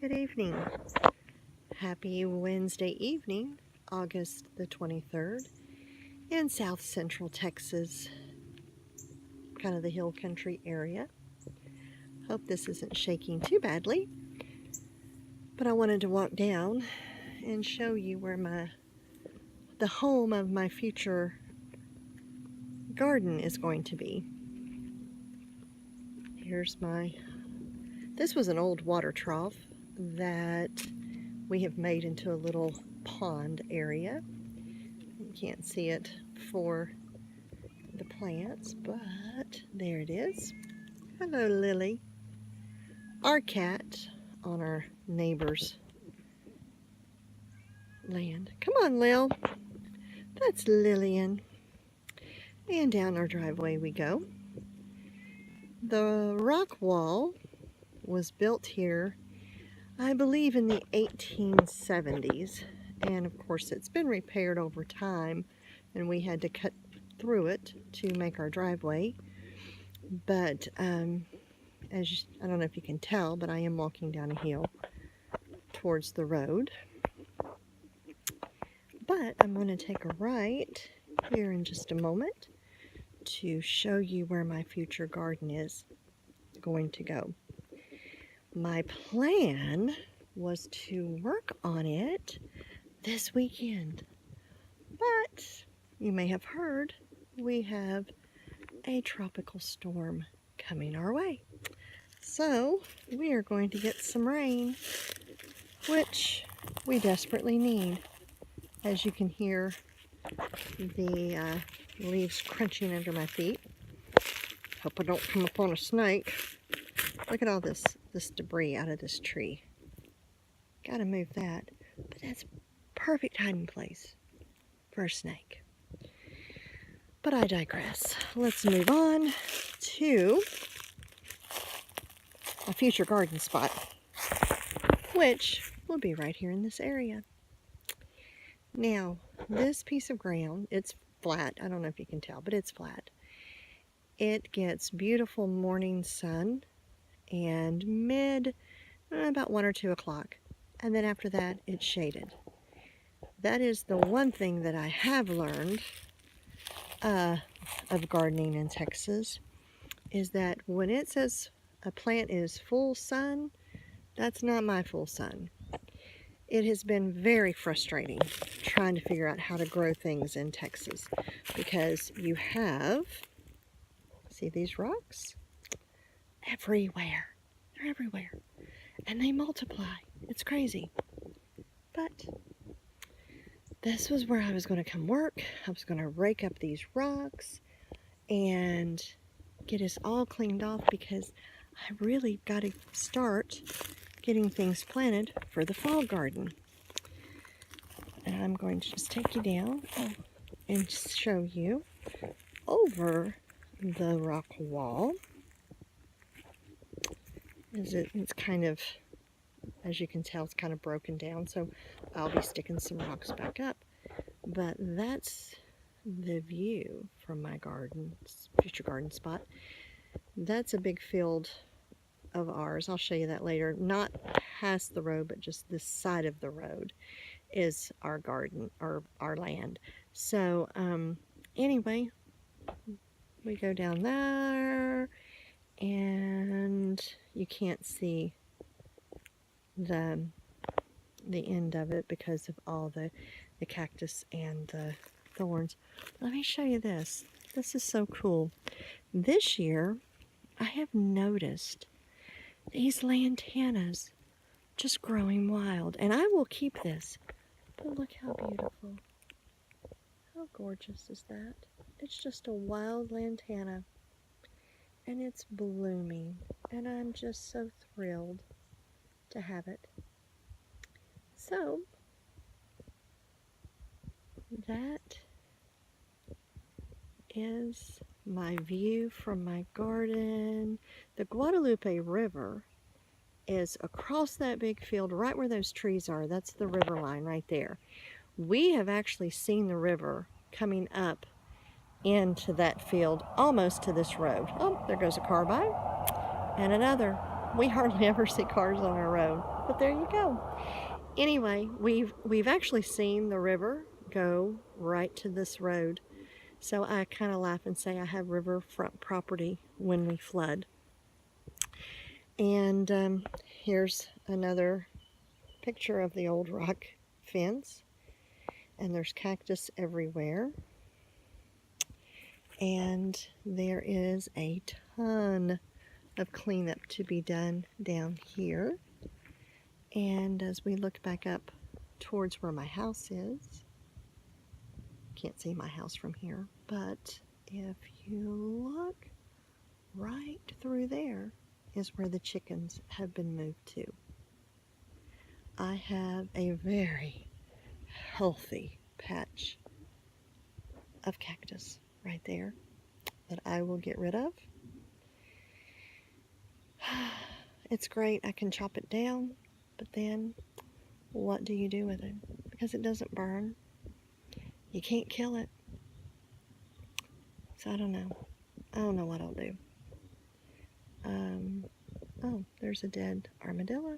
Good evening. Happy Wednesday evening, August the 23rd, in south central Texas, kind of the hill country area. Hope this isn't shaking too badly, but I wanted to walk down and show you where the home of my future garden is going to be. This was an old water trough that we have made into a little pond area. You can't see it for the plants, but there it is. Hello, Lily. Our cat on our neighbor's land. Come on, Lil. That's Lillian. And down our driveway we go. The rock wall was built here, I believe, in the 1870s. And of course, it's been repaired over time, and we had to cut through it to make our driveway. But I don't know if you can tell, but I am walking down a hill towards the road. But I'm going to take a right here in just a moment to show you where my future garden is going to go. My plan was to work on it this weekend, but you may have heard we have a tropical storm coming our way. So we are going to get some rain, which we desperately need. As you can hear the leaves crunching under my feet. Hope I don't come upon a snake. Look at all this debris out of this tree. Gotta move that. But that's perfect hiding place for a snake. But I digress. Let's move on to a future garden spot, which will be right here in this area. Now, this piece of ground, it's flat. I don't know if you can tell, but it's flat. It gets beautiful morning sun and about 1 or 2 o'clock. And then after that, it's shaded. That is the one thing that I have learned of gardening in Texas, is that when it says a plant is full sun, that's not my full sun. It has been very frustrating trying to figure out how to grow things in Texas, because you have, see these rocks? Everywhere. They're everywhere. And they multiply. It's crazy. But this was where I was going to come work. I was going to rake up these rocks and get us all cleaned off, because I really got to start getting things planted for the fall garden. And I'm going to just take you down and show you over the rock wall. It's kind of, as you can tell, it's kind of broken down, so I'll be sticking some rocks back up. But that's the view from my future garden spot. That's a big field of ours. I'll show you that later. Not past the road, but just this side of the road is our garden, or our land. So anyway, we go down there, and you can't see the end of it because of all the cactus and the thorns. Let me show you this. This is so cool. This year, I have noticed these lantanas just growing wild, and I will keep this. But look how beautiful. How gorgeous is that? It's just a wild lantana, and it's blooming, and I'm just so thrilled to have it. So that is my view from my garden. The Guadalupe River is across that big field right where those trees are. That's the river line right there. We have actually seen the river coming up into that field almost to this road. Oh, there goes a car by, and another. We hardly ever see cars on our road, but there you go. Anyway, we've actually seen the river go right to this road. So I kind of laugh and say I have riverfront property when we flood. And here's another picture of the old rock fence. And there's cactus everywhere. And there is a ton of cleanup to be done down here. And as we look back up towards where my house is, can't see my house from here, but if you look right through there is where the chickens have been moved to. I have a very healthy patch of cactus right there that I will get rid of. It's great, I can chop it down, but then what do you do with it? Because it doesn't burn. You can't kill it. So I don't know. I don't know what I'll do. Oh, there's a dead armadillo.